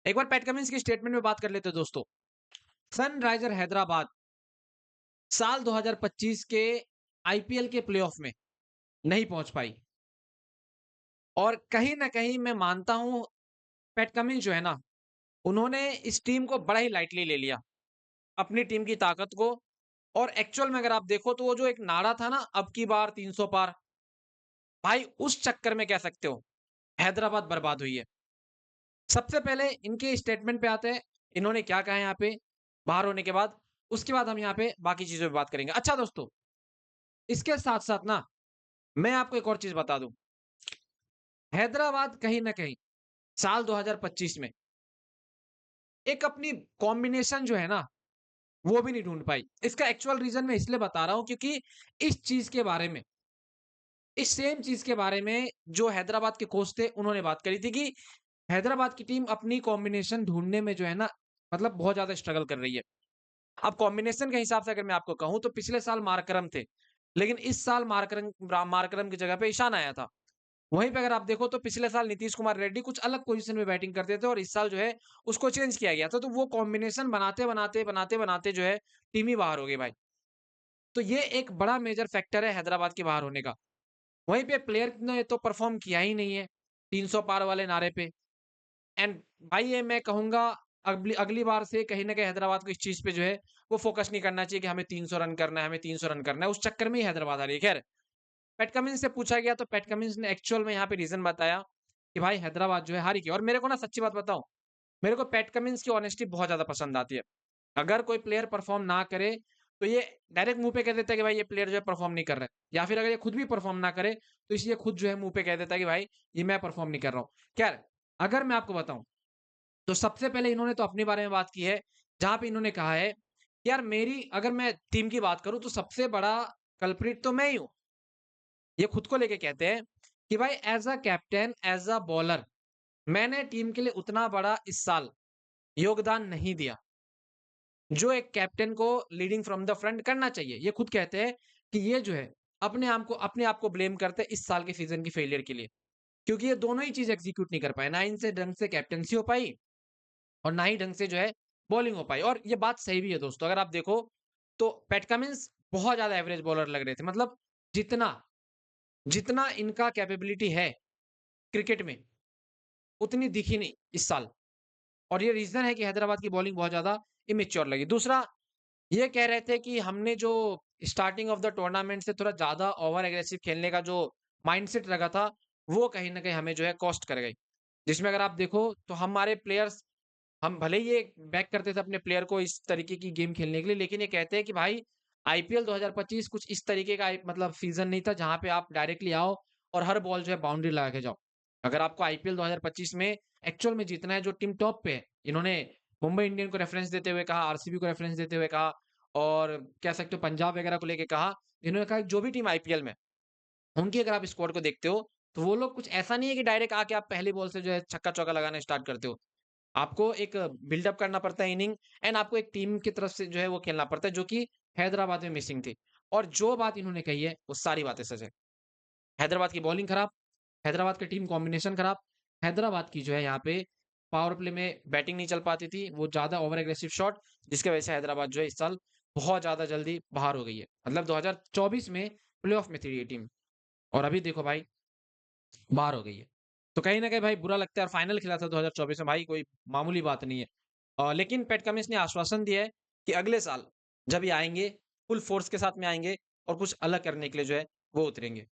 एक बार PAT Cummins की statement में बात कर लेते हैं दोस्तों। सनराइजर हैदराबाद साल 2025 के आईपीएल के प्लेऑफ में नहीं पहुंच पाई और कहीं न कहीं मैं मानता हूं पैट कमिंस जो है ना, उन्होंने इस टीम को बड़ा ही लाइटली ले लिया, अपनी टीम की ताकत को। और एक्चुअल में अगर आप देखो तो वो जो एक नारा था ना, अब की बार 300 पार, भाई उस चक्कर में कह सकते हो हैदराबाद बर्बाद हुई है। सबसे पहले इनके स्टेटमेंट पे आते हैं, इन्होंने क्या कहा है यहाँ पे बाहर होने के बाद, उसके बाद हम यहाँ पे बाकी चीज़ों पे बात करेंगे। अच्छा दोस्तों, इसके साथ-साथ ना मैं आपको एक और चीज़ बता दूँ, हैदराबाद कहीं न कहीं साल 2025 में एक अपनी कॉम्बिनेशन जो है ना, वो भी नहीं ढूँढ पाई। इसका एक्चुअल रीज़न मैं इसलिए बता रहा हूँ क्योंकि इस चीज़ के बारे में, इस सेम चीज़ के बारे में जो हैदराबाद के कोच थे, उन्होंने बात करी थी कि हैदराबाद की टीम अपनी कॉम्बिनेशन ढूँढने में जो है ना, मतलब बहुत ज़्यादा स्ट्रगल कर रही है। अब कॉम्बिनेशन के हिसाब से अगर मैं आपको कहूँ तो पिछले साल मार्करम थे, लेकिन इस साल मार्करम की जगह पे ईशान आया था। वहीं पे अगर आप देखो तो पिछले साल नीतीश कुमार रेड्डी कुछ अलग पोजीशन में बैटिंग करते थे और इस साल जो है उसको चेंज किया गया था। तो वो कॉम्बिनेशन बनाते-बनाते जो है टीम ही बाहर हो गई भाई। तो ये एक बड़ा मेजर फैक्टर है हैदराबाद के बाहर होने का। वहीं पे प्लेयर ने तो परफॉर्म किया ही नहीं है, 300 पार वाले नारे पे। एंड भाई ये मैं कहूँगा अगली अगली बार से कहीं न कहीं हैदराबाद को इस चीज़ पे जो है वो फ़ोकस नहीं करना चाहिए कि हमें 300 रन करना है, हमें 300 रन करना है। उस चक्कर में ही हैदराबाद आ रही है। ख़ैर पैट कमिंस से पूछा गया तो पैट कमिंस ने एक्चुअल में यहाँ पे रीज़न बताया कि भाई हैदराबाद जो है हारी क्यों। और मेरे को ना सच्ची बात बताऊँ, मेरे को पैट कमिंस की ऑनेस्टी बहुत ज़्यादा पसंद आती है। अगर कोई प्लेयर परफ़ॉर्म ना करे, तो ये डायरेक्ट मुँह पे कह देता है कि भाई ये प्लेयर जो है परफ़ॉर्म नहीं कर रहा है। या फिर अगर ये खुद भी परफ़ॉर्म ना करे, तो इसलिए खुद जो है मुँह पे कह देता है कि भाई ये मैं परफ़ॉर्म नहीं कर रहा हूँ। ख़ैर अगर मैं आपको बताऊँ, तो सबसे पहले इन्होंने तो अपने बारे में बात की है, जहाँ पे इन्होंने कहा है, कि यार मेरी अगर मैं टीम की बात करूँ तो सबसे बड़ा कल्प्रिट तो मैं ही हूँ। ये खुद को लेके कहते हैं कि भाई as a captain, as a bowler मैंने टीम के लिए उतना बड़ा इस साल योगदान नहीं दिया, जो एक कैप्टन को लीडिंग फ्रॉम द फ्रंट करना चाहिए। ये खुद कहते हैं कि ये जो है अपने आप को ब्लेम करते हैं इस साल के सीज़न की फेलियर के लिए। क्योंकि ये दोनों ही चीज़ एग्ज़ीक्यूट नहीं कर पाए, ना इनसे ढंग से कैप्टेंसी हो पाई और ना ही ढंग से जो है बॉलिंग हो पाई। और ये बात सही भी है दोस्तों, अगर आप देखो तो पैट कमिंस बहुत ज़्यादा एवरेज बॉलर लग रहे थे। मतलब जितना जितना इनका कैपेबिलिटी है क्रिकेट में, उतनी दिखी नहीं इस साल। और ये रीज़न है कि हैदराबाद की बॉलिंग बहुत ज़्यादा इमैच्योर लगी। दूसरा, ये कह रहे थे कि हमने जो स्टार्टिंग ऑफ द टूर्नामेंट से थोड़ा ज़्यादा ओवर एग्रेसिव खेलने का जो माइंडसेट रखा था, वो कहीं न कहीं हमें जो है कॉस्ट कर गई। जिसमें अगर आप देखो तो हमारे प्लेयर्स, हम भले ही ये बैक करते थे अपने प्लेयर को इस तरीके की गेम खेलने के लिए, लेकिन ये कहते हैं कि भाई आईपीएल 2025 कुछ इस तरीके का एक मतलब सीज़न नहीं था जहाँ पे आप डायरेक्टली आओ और हर बॉल जो है बाउंड्री लगा के जाओ। अगर आपको आईपीएल 2025 में एक्चुअल में जीतना है, जो टीम टॉप पे है, इन्होंने मुंबई इंडियन को रेफरेंस देते हुए कहा, आरसीबी को रेफरेंस देते हुए कहा और कह सकते हो पंजाब वगैरह को लेके कहा। इन्होंने कहा कि जो भी टीम आईपीएल में, उनकी अगर आप स्क्वाड को देखते हो, तो वो लोग कुछ ऐसा नहीं है कि डायरेक्ट आके आप पहली बॉल से जो है छक्का-चौका लगाना स्टार्ट करते हो। आपको एक बिल्डअप करना पड़ता है इनिंग एंड आपको एक टीम की तरफ से जो है वो खेलना पड़ता है, जो कि हैदराबाद में मिसिंग थी। और जो बात इन्होंने कही है, वो सारी बातें सच है। हैदराबाद की बॉलिंग खराब, हैदराबाद की टीम कॉम्बिनेशन खराब, हैदराबाद की जो है यहाँ पे पावर प्ले में बैटिंग नहीं चल पाती थी, वो ज़्यादा ओवर एग्रेसिव शॉट, जिसकी वजह से हैदराबाद जो है इस साल बहुत ज़्यादा जल्दी बाहर हो गई है। मतलब 2024 में प्लेऑफ में थी ये टीम और अभी देखो भाई बाहर हो गई है। तो कहीं न कहीं भाई बुरा लगता है और फाइनल खेला था 2024 में भाई, कोई मामूली बात नहीं है। लेकिन पैट कमिंस ने आश्वासन दिया है कि अगले साल जब ये आएँगे, फुल फ़ोर्स के साथ में आएँगे और कुछ अलग करने के लिए जो है वो उतरेंगे।